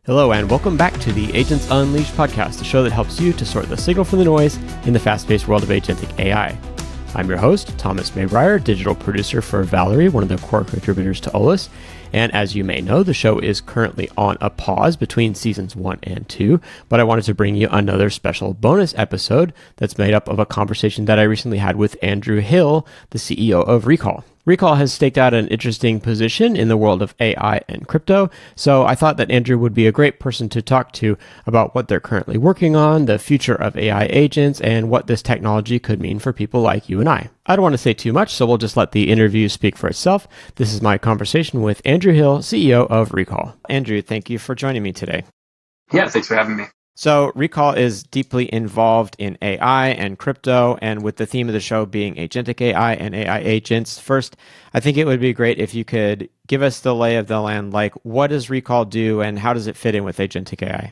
Hello and welcome back to the Agents Unleashed podcast, the show that helps you to sort the signal from the noise in the fast-paced world of agentic AI. I'm your host, Thomas Maybrier, digital producer for Valerie, one of the core contributors to OLIS. And as you may know, the show is currently on a pause between seasons 1 and 2, but I wanted to bring you another special bonus episode that's made up of a conversation that I recently had with Andrew Hill, the CEO of Recall. Recall has staked out an interesting position in the world of AI and crypto, so I thought that Andrew would be a great person to talk to about what they're currently working on, the future of AI agents, and what this technology could mean for people like you and I. I don't want to say too much, so we'll just let the interview speak for itself. This is my conversation with Andrew Hill, CEO of Recall. Andrew, thank you for joining me today. Yeah, thanks for having me. So Recall is deeply involved in AI and crypto, and with the theme of the show being agentic AI and AI agents. First, I think it would be great if you could give us the lay of the land, like what does Recall do and how does it fit in with agentic AI?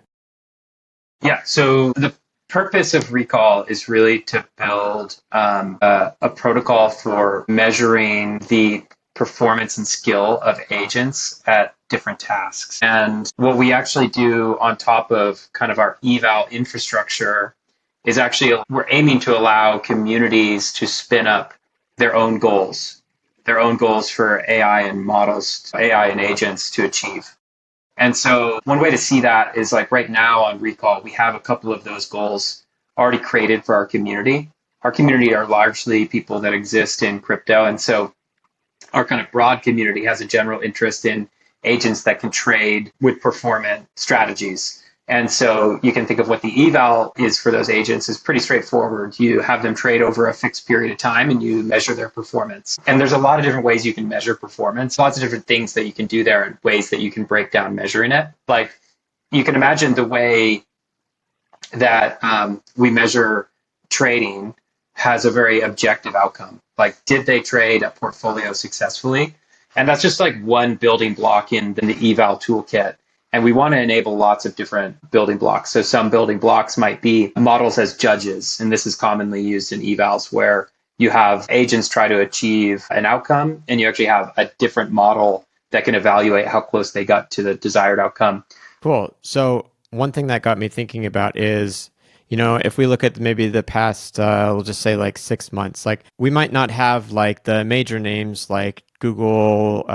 Yeah, so the purpose of Recall is really to build a protocol for measuring the performance and skill of agents at different tasks. And what we actually do on top of kind of our eval infrastructure is actually we're aiming to allow communities to spin up their own goals for AI and models, AI and agents to achieve. And so one way to see that is like right now on Recall, we have a couple of those goals already created for our community. Our community are largely people that exist in crypto. And so our kind of broad community has a general interest in agents that can trade with performant strategies. And so you can think of what the eval is for those agents is pretty straightforward. You have them trade over a fixed period of time and you measure their performance. And there's a lot of different ways you can measure performance, lots of different things that you can do there and ways that you can break down measuring it. Like you can imagine the way that we measure trading has a very objective outcome. Like, did they trade a portfolio successfully? And that's just like one building block in the eval toolkit. And we want to enable lots of different building blocks. So some building blocks might be models as judges. And this is commonly used in evals where you have agents try to achieve an outcome and you actually have a different model that can evaluate how close they got to the desired outcome. Cool. So one thing that got me thinking about is, you know, if we look at maybe the past, we'll just say like 6 months, like we might not have like the major names like Google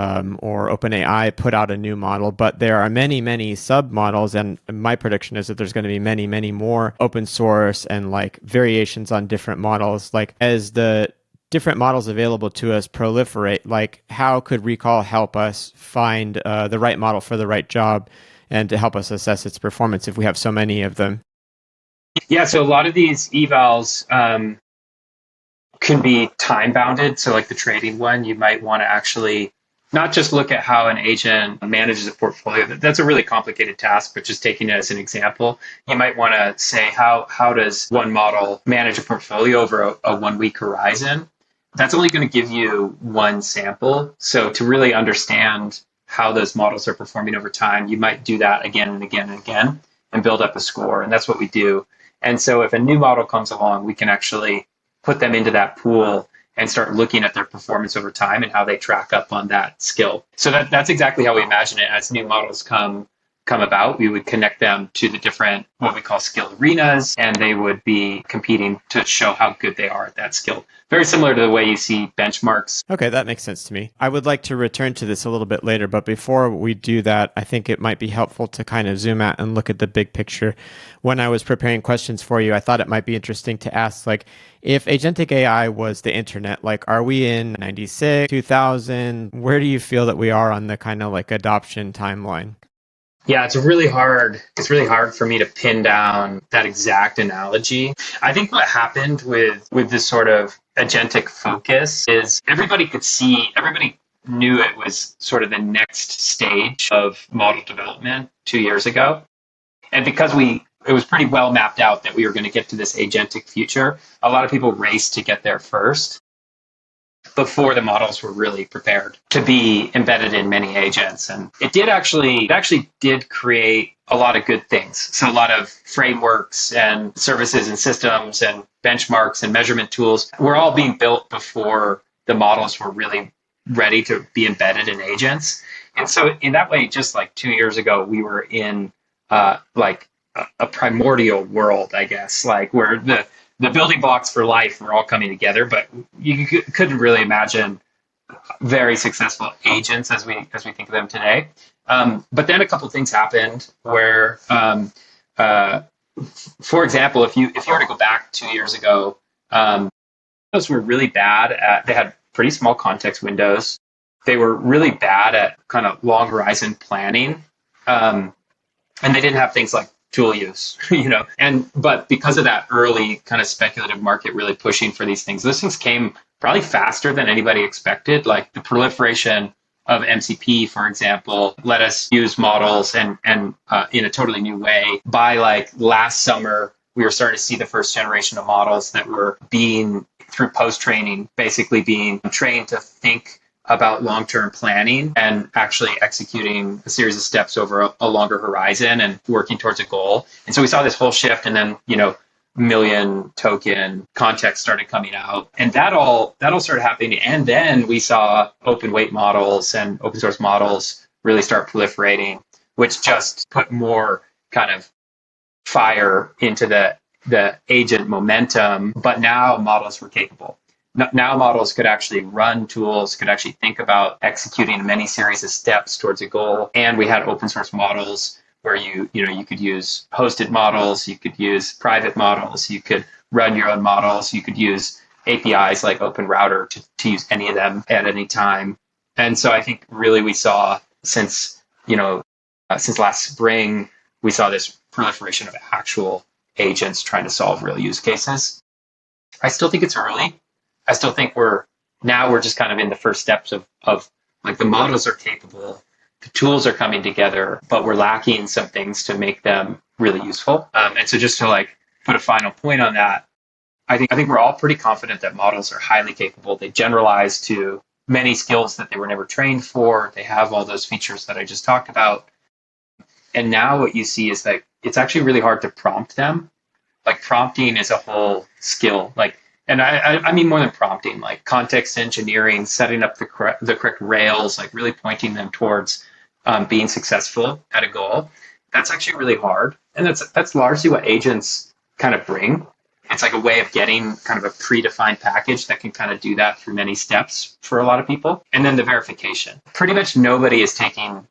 or OpenAI put out a new model, but there are many, many sub models. And my prediction is that there's going to be many, many more open source and like variations on different models. Like as the different models available to us proliferate, like how could Recall help us find the right model for the right job and to help us assess its performance if we have so many of them? Yeah, so a lot of these evals can be time bounded. So like the trading one, you might want to actually not just look at how an agent manages a portfolio. That's a really complicated task, but just taking it as an example, you might want to say how does one model manage a portfolio over a 1 week horizon? That's only going to give you one sample. So to really understand how those models are performing over time, you might do that again and again and again and build up a score. And that's what we do. And so if a new model comes along, we can actually put them into that pool and start looking at their performance over time and how they track up on that skill. So that's exactly how we imagine it. As new models come about, we would connect them to the different, what we call skill arenas, and they would be competing to show how good they are at that skill. Very similar to the way you see benchmarks. Okay, that makes sense to me. I would like to return to this a little bit later, but before we do that, I think it might be helpful to kind of zoom out and look at the big picture. When I was preparing questions for you, I thought it might be interesting to ask, like, if agentic AI was the internet, like, are we in 96, 2000? Where do you feel that we are on the kind of like adoption timeline? Yeah, it's really hard for me to pin down that exact analogy. I think what happened with this sort of agentic focus is everybody knew it was sort of the next stage of model development 2 years ago. And because it was pretty well mapped out that we were going to get to this agentic future, a lot of people raced to get there first before the models were really prepared to be embedded in many agents. And it actually did create a lot of good things. So a lot of frameworks and services and systems and benchmarks and measurement tools were all being built before the models were really ready to be embedded in agents. And so in that way, just like 2 years ago, we were in like a primordial world, I guess, like where the building blocks for life were all coming together, but you couldn't really imagine very successful agents as we think of them today. But then a couple of things happened where, uh, for example, if you were to go back 2 years ago, those were really bad at. They had pretty small context windows. They were really bad at kind of long horizon planning, and they didn't have things like tool use, but because of that early kind of speculative market really pushing for these things came probably faster than anybody expected. Like the proliferation of MCP, for example, let us use models and in a totally new way. By like last summer, we were starting to see the first generation of models that were being, through post-training, basically being trained to think about long-term planning and actually executing a series of steps over a longer horizon and working towards a goal. And so we saw this whole shift, and then, million token context started coming out, and that all started happening. And then we saw open weight models and open source models really start proliferating, which just put more kind of fire into the agent momentum. But now models were capable. Now models could actually run tools, could actually think about executing many series of steps towards a goal. And we had open source models where you could use hosted models, you could use private models, you could run your own models, you could use APIs like Open Router to use any of them at any time. And so I think really we saw since last spring, we saw this proliferation of actual agents trying to solve real use cases. I still think it's early. I still think we're just kind of in the first steps of like the models are capable, the tools are coming together, but we're lacking some things to make them really useful. And so just to like put a final point on that, I think we're all pretty confident that models are highly capable. They generalize to many skills that they were never trained for. They have all those features that I just talked about. And now what you see is that it's actually really hard to prompt them. Like prompting is a whole skill. And I mean more than prompting, like context engineering, setting up the correct rails, like really pointing them towards being successful at a goal. That's actually really hard. And that's largely what agents kind of bring. It's like a way of getting kind of a predefined package that can kind of do that through many steps for a lot of people. And then the verification. Pretty much nobody is taking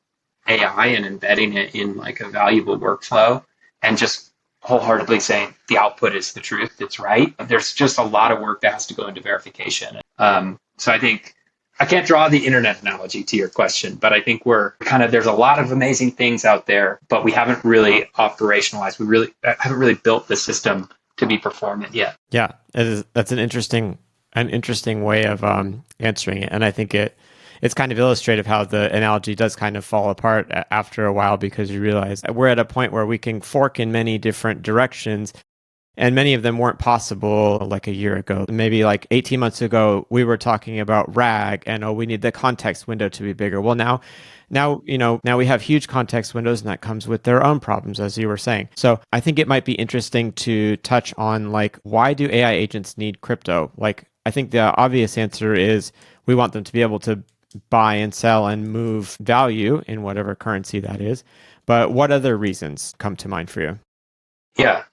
AI and embedding it in like a valuable workflow and just wholeheartedly saying the output is the truth, it's right. There's just a lot of work that has to go into verification. So I think I can't draw the internet analogy to your question, but I think there's a lot of amazing things out there, but we haven't really operationalized. We haven't really built the system to be performant yet. Yeah, that's an interesting way of answering it, and I think it's kind of illustrative how the analogy does kind of fall apart after a while, because you realize we're at a point where we can fork in many different directions, and many of them weren't possible like a year ago. Maybe like 18 months ago, we were talking about RAG and, we need the context window to be bigger. Well, now we have huge context windows, and that comes with their own problems, as you were saying. So I think it might be interesting to touch on like, why do AI agents need crypto? Like, I think the obvious answer is we want them to be able to buy and sell and move value in whatever currency that is. But what other reasons come to mind for you? Yeah.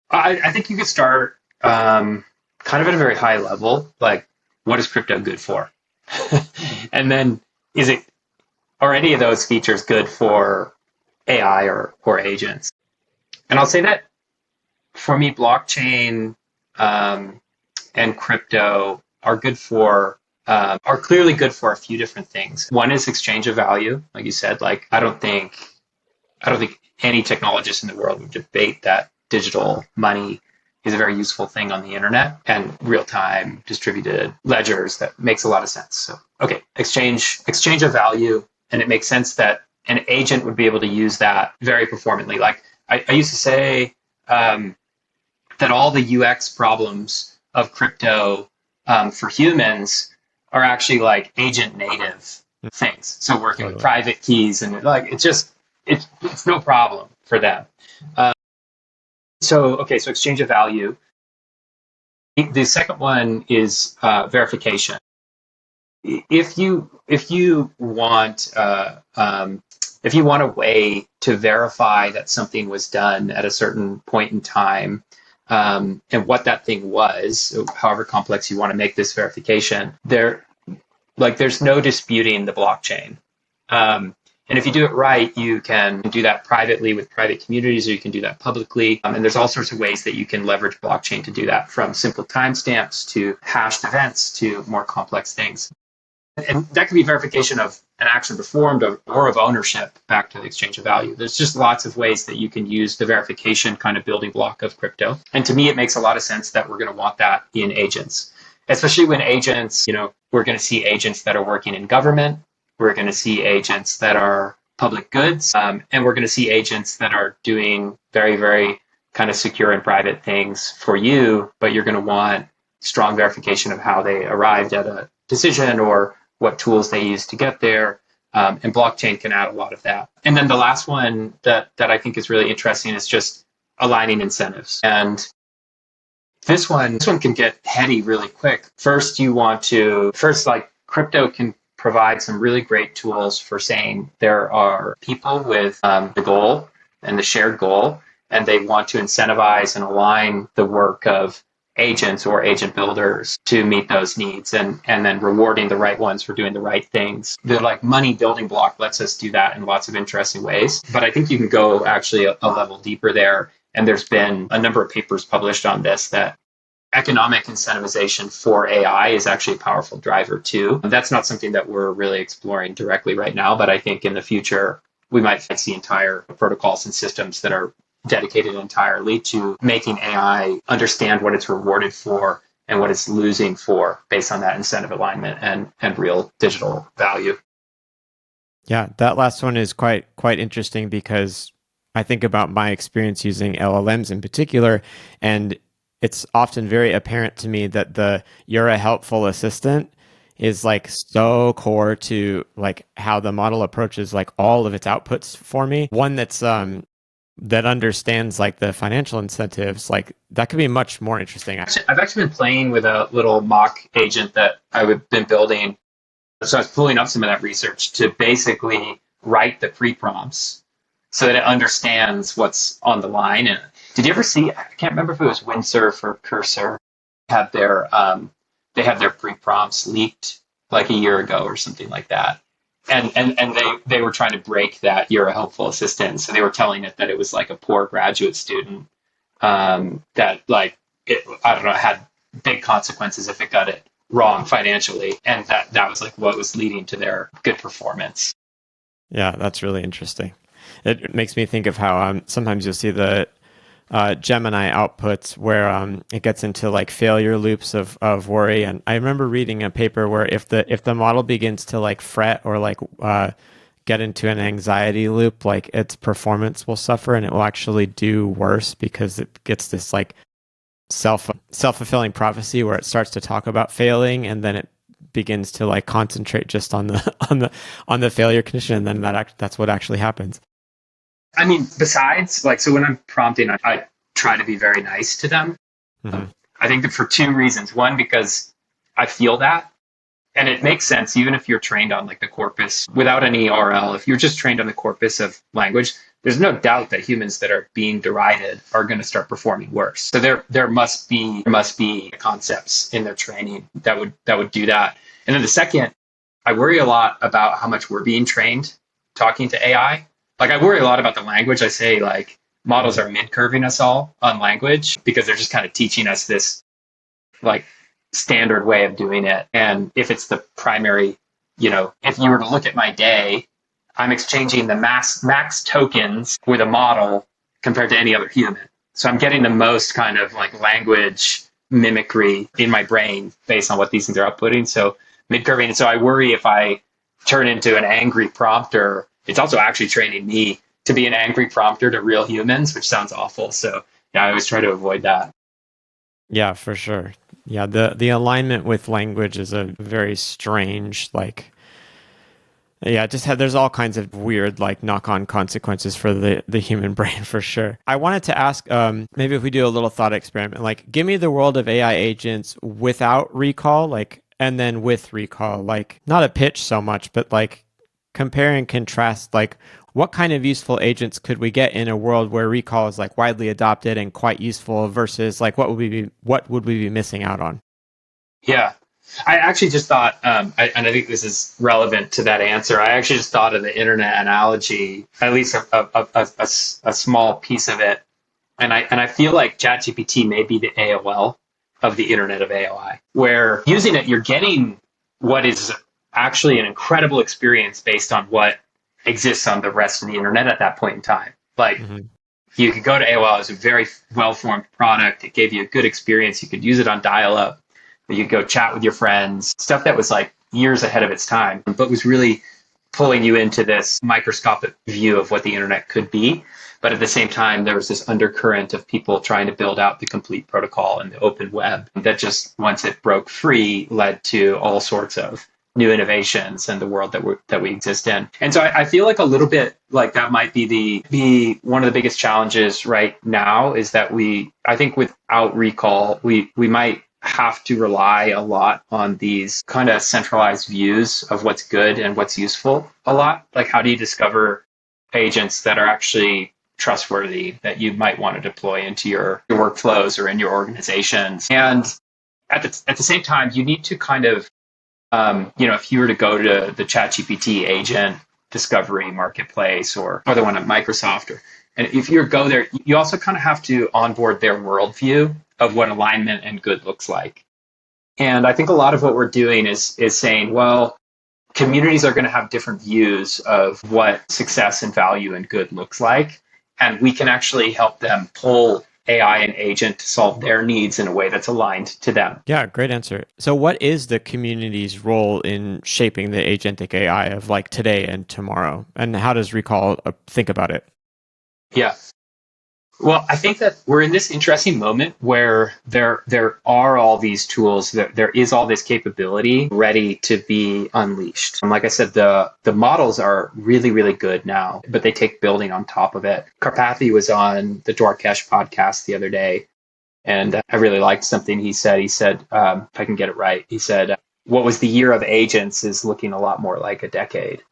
I think you could start kind of at a very high level, like what is crypto good for? And then are any of those features good for AI or agents? And I'll say that for me, blockchain and crypto are clearly good for a few different things. One is exchange of value, like you said. Like I don't think any technologist in the world would debate that digital money is a very useful thing on the internet, and real-time distributed ledgers, that makes a lot of sense. So, okay, exchange of value, and it makes sense that an agent would be able to use that very performantly. Like I used to say that all the UX problems of crypto for humans are actually like agent native things. So working with private keys and like it's no problem for them. So exchange of value. The second one is verification. If you want if you want a way to verify that something was done at a certain point in time, and what that thing was, however complex you want to make this verification, there's no disputing the blockchain. And if you do it right, you can do that privately with private communities, or you can do that publicly. And there's all sorts of ways that you can leverage blockchain to do that, from simple timestamps to hashed events to more complex things. And that could be verification of an action performed or of ownership back to the exchange of value. There's just lots of ways that you can use the verification kind of building block of crypto. And to me, it makes a lot of sense that we're going to want that in agents, especially when agents, we're going to see agents that are working in government. We're going to see agents that are public goods, and we're going to see agents that are doing very, very kind of secure and private things for you, but you're going to want strong verification of how they arrived at a decision or what tools they use to get there. And blockchain can add a lot of that. And then the last one that I think is really interesting is just aligning incentives. And this one can get heady really quick. First, crypto can provide some really great tools for saying there are people with the goal and the shared goal, and they want to incentivize and align the work of agents or agent builders to meet those needs, and then rewarding the right ones for doing the right things. The money building block lets us do that in lots of interesting ways. But I think you can go actually a level deeper there. And there's been a number of papers published on this, that economic incentivization for AI is actually a powerful driver too. That's not something that we're really exploring directly right now, but I think in the future, we might see entire protocols and systems that are dedicated entirely to making AI understand what it's rewarded for and what it's losing for based on that incentive alignment and real digital value. Yeah, that last one is quite interesting, because I think about my experience using LLMs in particular, and it's often very apparent to me that you're a helpful assistant is so core to how the model approaches all of its outputs for me. One that's that understands the financial incentives, that could be much more interesting. I've actually been playing with a little mock agent that I've been building. So I was pulling up some of that research to basically write the pre-prompts so that it understands what's on the line. And did you ever see, I can't remember if it was Windsurf or Cursor, they had their pre-prompts leaked a year ago or something like that. And they were trying to break that you're a helpful assistant. So they were telling it that it was a poor graduate student, that had big consequences if it got it wrong financially. And that was what was leading to their good performance. Yeah, that's really interesting. It makes me think of how sometimes you'll see the Gemini outputs where it gets into failure loops of worry. And I remember reading a paper where if the model begins to fret or get into an anxiety loop, its performance will suffer, and it will actually do worse because it gets this self-fulfilling prophecy where it starts to talk about failing, and then it begins to concentrate just on the failure condition, and then that's what actually happens. I mean, besides, so when I'm prompting, I try to be very nice to them. Mm-hmm. I think that for two reasons. One, because I feel that, and it makes sense, even if you're trained on the corpus without any RL, if you're just trained on the corpus of language, there's no doubt that humans that are being derided are going to start performing worse. So there must be concepts in their training that would do that. And then the second, I worry a lot about how much we're being trained talking to AI. I worry a lot about the language. I say models are mid-curving us all on language because they're just kind of teaching us this standard way of doing it. And if it's the primary, if you were to look at my day, I'm exchanging the max tokens with a model compared to any other human. So I'm getting the most kind of language mimicry in my brain based on what these things are outputting. So mid-curving. And so I worry if I turn into an angry prompter, it's also actually training me to be an angry prompter to real humans, which sounds awful. So yeah, I always try to avoid that. Yeah, for sure. Yeah, the alignment with language is a very strange, there's all kinds of weird, knock-on consequences for the human brain, for sure. I wanted to ask, maybe if we do a little thought experiment, give me the world of AI agents without recall, and then with recall, not a pitch so much, but compare and contrast, what kind of useful agents could we get in a world where recall is like widely adopted and quite useful versus like what would we be missing out on? Yeah. I actually just thought, and I think this is relevant to that answer. I actually just thought of the internet analogy, at least a small piece of it. And I feel like ChatGPT may be the AOL of the internet of AI, where using it, you're getting what is actually an incredible experience based on what exists on the rest of the internet at that point in time. Like you could go to AOL, it was a very well-formed product. It gave you a good experience. You could use it on dial-up. You could go chat with your friends, stuff that was like years ahead of its time, but was really pulling you into this microscopic view of what the internet could be. But at the same time, there was this undercurrent of people trying to build out the complete protocol and the open web that just, once it broke free, led to all sorts of new innovations and the world that we exist in. And so I feel like a little bit like that might be one of the biggest challenges right now is that I think without recall, we might have to rely a lot on these kind of centralized views of what's good and what's useful a lot. Like, how do you discover agents that are actually trustworthy that you might want to deploy into your workflows or in your organizations? And at the same time, you need to kind of, if you were to go to the ChatGPT agent discovery marketplace or the one at Microsoft, and if you go there, you also kind of have to onboard their worldview of what alignment and good looks like. And I think a lot of what we're doing is saying, well, communities are going to have different views of what success and value and good looks like. And we can actually help them pull AI and agent to solve their needs in a way that's aligned to them. Yeah, great answer. So what is the community's role in shaping the agentic AI of like today and tomorrow? And how does Recall think about it? Yeah. Well, I think that we're in this interesting moment where there are all these tools, there is all this capability ready to be unleashed. And like I said, the models are really, really good now, but they take building on top of it. Karpathy was on the Dwarkesh podcast the other day, and I really liked something he said. He said, if I can get it right, he said, what was the year of agents is looking a lot more like a decade.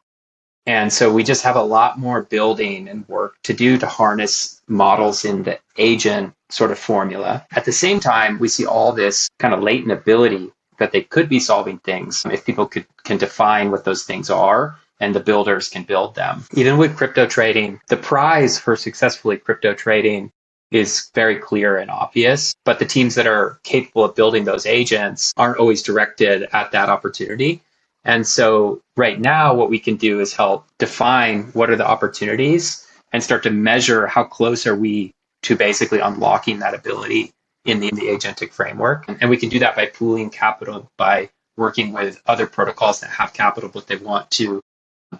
And so we just have a lot more building and work to do to harness models in the agent sort of formula. At the same time, we see all this kind of latent ability that they could be solving things if people can define what those things are and the builders can build them. Even with crypto trading, the prize for successfully crypto trading is very clear and obvious, but the teams that are capable of building those agents aren't always directed at that opportunity. And so right now, what we can do is help define what are the opportunities and start to measure how close are we to basically unlocking that ability in the agentic framework. And we can do that by pooling capital, by working with other protocols that have capital, but they want to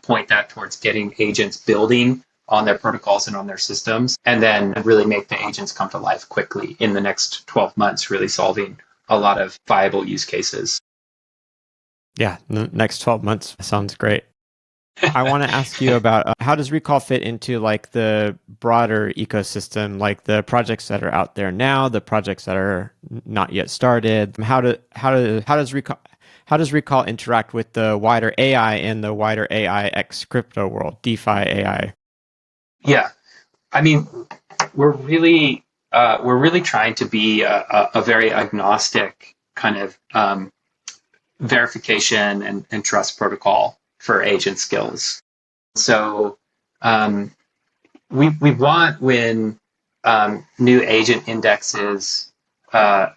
point that towards getting agents building on their protocols and on their systems, and then really make the agents come to life quickly in the next 12 months, really solving a lot of viable use cases. Yeah, the next 12 months sounds great. I want to ask you about how does Recall fit into like the broader ecosystem, like the projects that are out there now, the projects that are not yet started. How does Recall interact with the wider AI and the wider AI x crypto world, DeFi AI? Yeah, I mean, we're really trying to be a very agnostic kind of verification and trust protocol for agent skills. So we want when new agent indexes come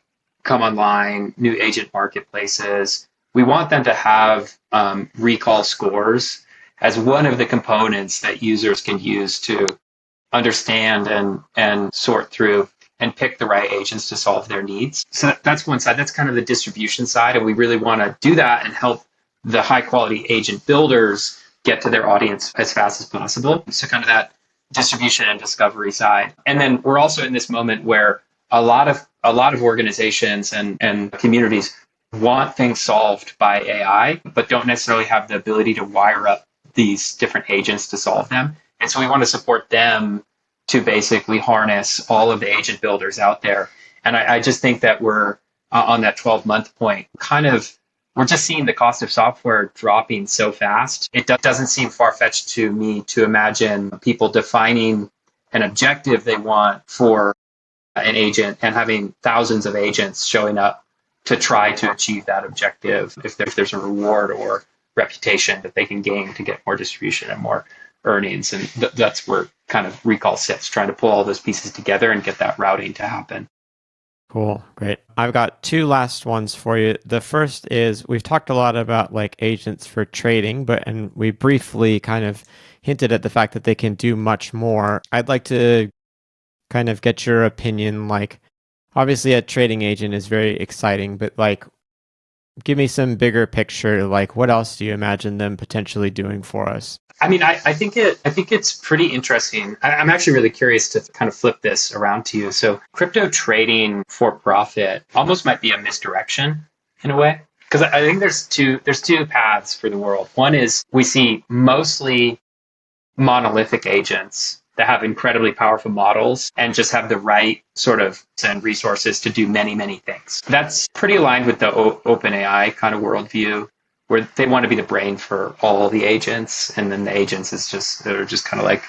online, new agent marketplaces, we want them to have recall scores as one of the components that users can use to understand and sort through and pick the right agents to solve their needs. So that's one side. That's kind of the distribution side. And we really want to do that and help the high quality agent builders get to their audience as fast as possible. So kind of that distribution and discovery side. And then we're also in this moment where a lot of organizations and communities want things solved by AI, but don't necessarily have the ability to wire up these different agents to solve them. And so we want to support them to basically harness all of the agent builders out there. And I just think that we're on that 12-month point, kind of we're just seeing the cost of software dropping so fast. It doesn't seem far-fetched to me to imagine people defining an objective they want for an agent and having thousands of agents showing up to try to achieve that objective if there's a reward or reputation that they can gain to get more distribution and more earnings. And that's where kind of Recall sits, trying to pull all those pieces together and get that routing to happen. Cool. Great. I've got two last ones for you. The first is we've talked a lot about like agents for trading, and we briefly kind of hinted at the fact that they can do much more. I'd like to kind of get your opinion. Like, obviously a trading agent is very exciting, but like, give me some bigger picture. Like, what else do you imagine them potentially doing for us? I mean, I think it's pretty interesting. I'm actually really curious to kind of flip this around to you. So crypto trading for profit almost might be a misdirection in a way, because I think there's two paths for the world. One is we see mostly monolithic agents that have incredibly powerful models and just have the right sort of send resources to do many, many things. That's pretty aligned with the OpenAI kind of worldview, where they want to be the brain for all the agents, and then the agents they're just kind of like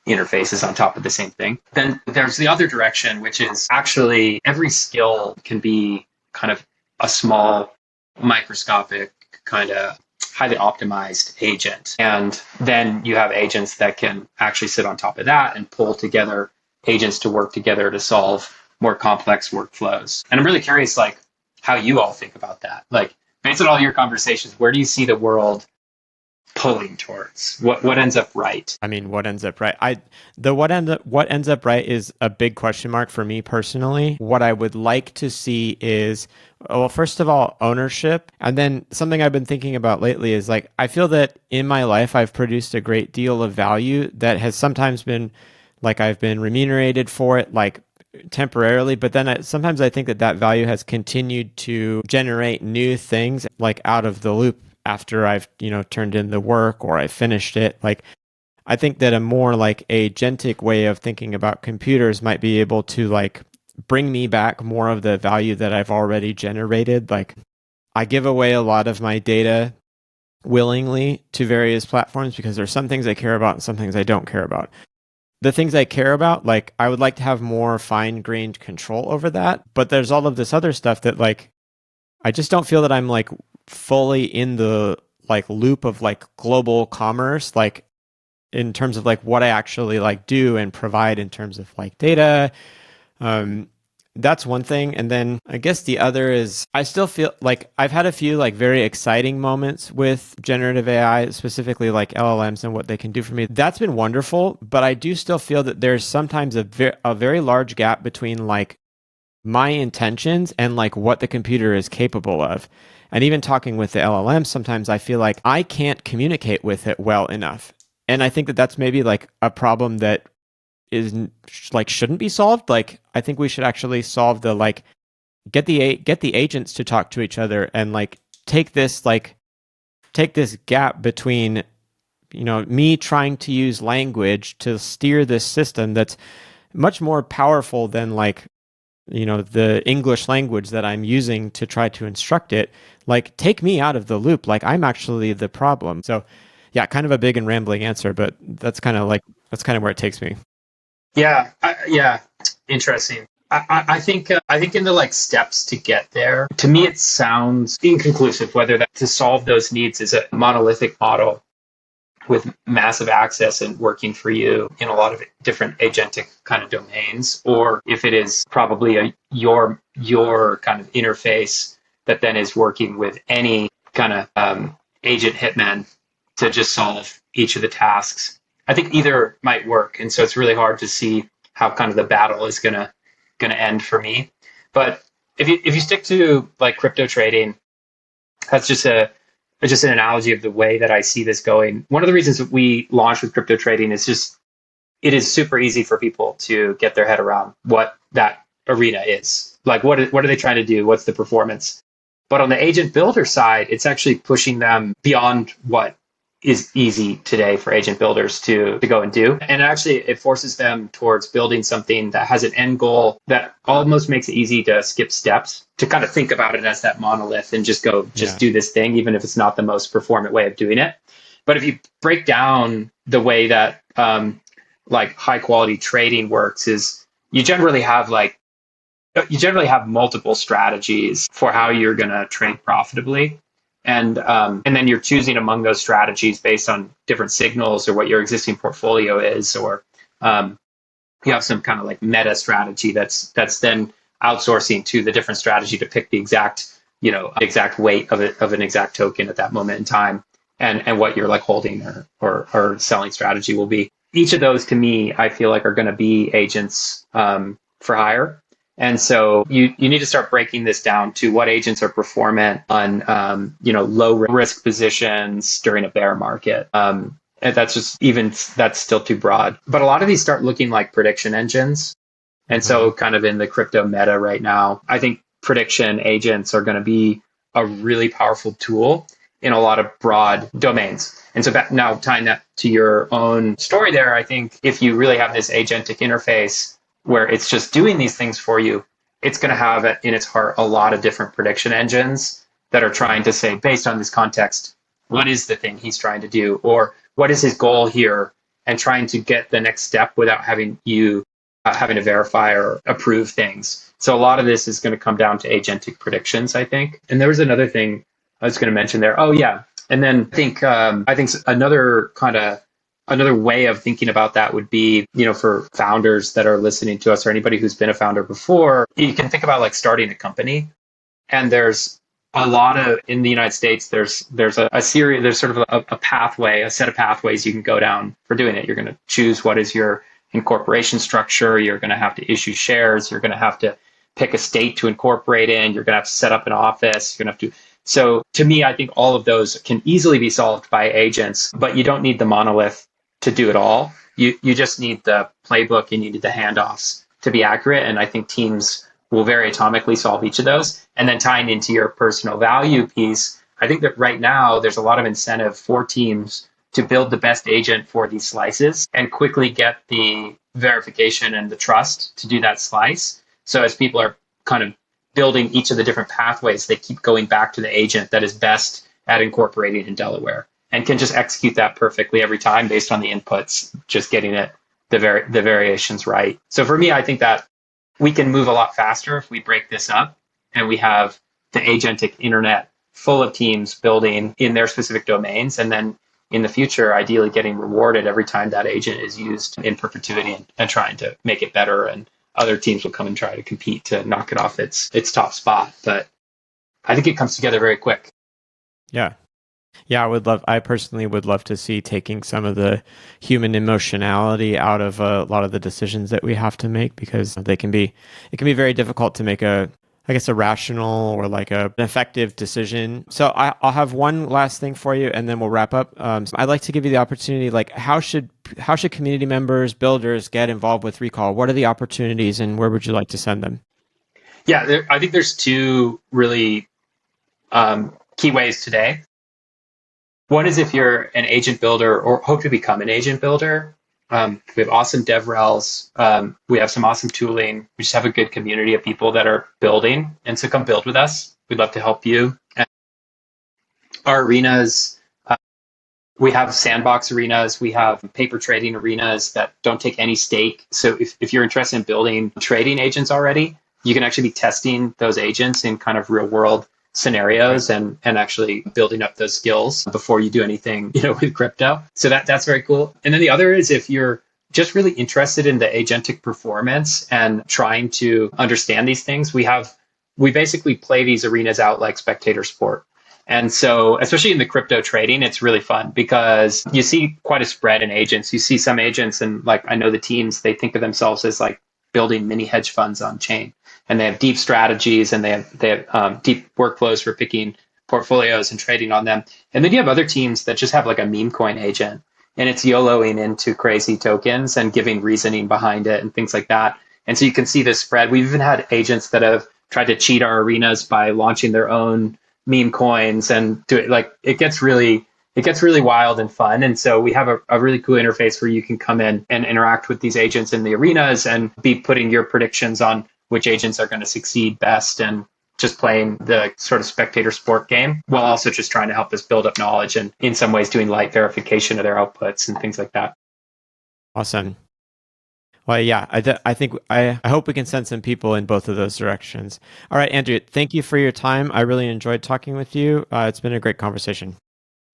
interfaces on top of the same thing. Then there's the other direction, which is actually every skill can be kind of a small, microscopic, kind of highly optimized agent. And then you have agents that can actually sit on top of that and pull together agents to work together to solve more complex workflows. And I'm really curious, like, how you all think about that. Like, based on all your conversations, where do you see the world pulling towards? What ends up right? I mean, what ends up right? What ends up right is a big question mark for me personally. What I would like to see is, well, first of all, ownership. And then something I've been thinking about lately is like, I feel that in my life, I've produced a great deal of value that has sometimes been like I've been remunerated for it, like temporarily, but then sometimes I think that value has continued to generate new things like out of the loop after I've, turned in the work or I finished it. Like, I think that a more like agentic way of thinking about computers might be able to like bring me back more of the value that I've already generated. Like, I give away a lot of my data willingly to various platforms because there's some things I care about and some things I don't care about. The things I care about, like, I would like to have more fine-grained control over that. But there's all of this other stuff that, like, I just don't feel that I'm, like, fully in the, like, loop of, like, global commerce, like, in terms of, like, what I actually, like, do and provide in terms of, like, data. That's one thing. And then I guess the other is I still feel like I've had a few like very exciting moments with generative AI, specifically like LLMs and what they can do for me. That's been wonderful, but I do still feel that there's sometimes a very large gap between like my intentions and like what the computer is capable of. And even talking with the LLM, sometimes I feel like I can't communicate with it well enough. And I think that that's maybe like a problem that is like shouldn't be solved. Like, I think we should actually solve the like get the agents to talk to each other and like take this gap between me trying to use language to steer this system that's much more powerful than like the English language that I'm using to try to instruct it. Like, take me out of the loop. Like, I'm actually the problem. So yeah, kind of a big and rambling answer, but that's kind of where it takes me. Yeah, interesting. I think in the like steps to get there, to me it sounds inconclusive whether that to solve those needs is a monolithic model with massive access and working for you in a lot of different agentic kind of domains, or if it is probably your kind of interface that then is working with any kind of agent hitman to just solve each of the tasks. I think either might work, and so it's really hard to see how kind of the battle is gonna end for me. But if you stick to like crypto trading, that's just an analogy of the way that I see this going. One of the reasons that we launched with crypto trading is just it is super easy for people to get their head around what that arena is. Like, what are they trying to do? What's the performance? But on the agent builder side, it's actually pushing them beyond what is easy today for agent builders to go and do. And actually, it forces them towards building something that has an end goal that almost makes it easy to skip steps, to kind of think about it as that monolith and just go, just do this thing, even if it's not the most performant way of doing it. But if you break down the way that like high quality trading works, is you generally have multiple strategies for how you're going to trade profitably. And then you're choosing among those strategies based on different signals or what your existing portfolio is, or you have some kind of like meta strategy that's then outsourcing to the different strategy to pick the exact weight of an exact token at that moment in time, and what your like holding or selling strategy will be. Each of those, to me, I feel like are going to be agents for hire. And so you need to start breaking this down to what agents are performant on low risk positions during a bear market. And that's still too broad. But a lot of these start looking like prediction engines. And so kind of in the crypto meta right now, I think prediction agents are going to be a really powerful tool in a lot of broad domains. And so now tying that to your own story there, I think if you really have this agentic interface where it's just doing these things for you, it's going to have in its heart a lot of different prediction engines that are trying to say, based on this context, what is the thing he's trying to do? Or what is his goal here? And trying to get the next step without having you having to verify or approve things. So a lot of this is going to come down to agentic predictions, I think. And there was another thing I was going to mention there. Oh, yeah. And then I think another way of thinking about that would be, for founders that are listening to us or anybody who's been a founder before, you can think about like starting a company. And there's a lot of, in the United States, there's a series, there's sort of a pathway, a set of pathways you can go down for doing it. You're going to choose what is your incorporation structure. You're going to have to issue shares. You're going to have to pick a state to incorporate in. You're going to have to set up an office. You're going to have to. So to me, I think all of those can easily be solved by agents, but you don't need the monolith to do it all. You just need the playbook, you need the handoffs to be accurate. And I think teams will very atomically solve each of those. And then tying into your personal value piece, I think that right now there's a lot of incentive for teams to build the best agent for these slices and quickly get the verification and the trust to do that slice. So as people are kind of building each of the different pathways, they keep going back to the agent that is best at incorporating in Delaware and can just execute that perfectly every time based on the inputs, just getting the variations right. So for me, I think that we can move a lot faster if we break this up and we have the agentic internet full of teams building in their specific domains, and then in the future, ideally getting rewarded every time that agent is used in perpetuity and trying to make it better. And other teams will come and try to compete to knock it off its top spot. But I think it comes together very quick. Yeah. Yeah, I personally would love to see taking some of the human emotionality out of a lot of the decisions that we have to make, because it can be very difficult to make a rational or like an effective decision. So I'll have one last thing for you, and then we'll wrap up. I'd like to give you the opportunity, like how should community members, builders get involved with Recall? What are the opportunities, and where would you like to send them? Yeah, I think there's two really key ways today. One is if you're an agent builder or hope to become an agent builder. We have awesome DevRels. We have some awesome tooling. We just have a good community of people that are building. And so come build with us. We'd love to help you. And our arenas, we have sandbox arenas. We have paper trading arenas that don't take any stake. So if you're interested in building trading agents already, you can actually be testing those agents in kind of real world scenarios and actually building up those skills before you do anything, with crypto. So that's very cool. And then the other is if you're just really interested in the agentic performance and trying to understand these things, we basically play these arenas out like spectator sport. And so, especially in the crypto trading, it's really fun because you see quite a spread in agents. You see some agents, and like I know the teams, they think of themselves as like building mini hedge funds on chain. And they have deep strategies and they have deep workflows for picking portfolios and trading on them. And then you have other teams that just have like a meme coin agent, and it's YOLOing into crazy tokens and giving reasoning behind it and things like that. And so you can see this spread. We've even had agents that have tried to cheat our arenas by launching their own meme coins and do it. Like it gets really it gets really wild and fun. And so we have a really cool interface where you can come in and interact with these agents in the arenas and be putting your predictions on which agents are going to succeed best, and just playing the sort of spectator sport game while also just trying to help us build up knowledge and in some ways doing light verification of their outputs and things like that. Awesome. Well, yeah, I hope we can send some people in both of those directions. All right, Andrew, thank you for your time. I really enjoyed talking with you. It's been a great conversation.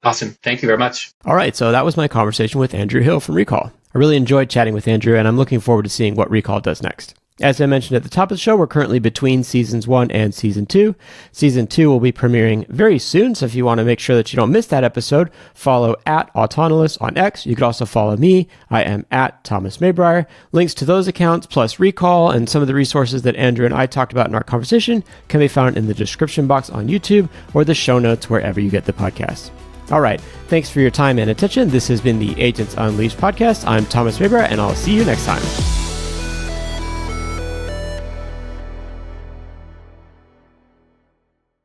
Awesome. Thank you very much. All right, so that was my conversation with Andrew Hill from Recall. I really enjoyed chatting with Andrew, and I'm looking forward to seeing what Recall does next. As I mentioned at the top of the show, we're currently between seasons 1 and season 2. Season 2 will be premiering very soon, so if you want to make sure that you don't miss that episode, follow @Autonomous on X. You could also follow me. I am @Thomas Maybrier. Links to those accounts, plus Recall and some of the resources that Andrew and I talked about in our conversation can be found in the description box on YouTube or the show notes wherever you get the podcast. All right, thanks for your time and attention. This has been the Agents Unleashed podcast. I'm Thomas Maybrier, and I'll see you next time.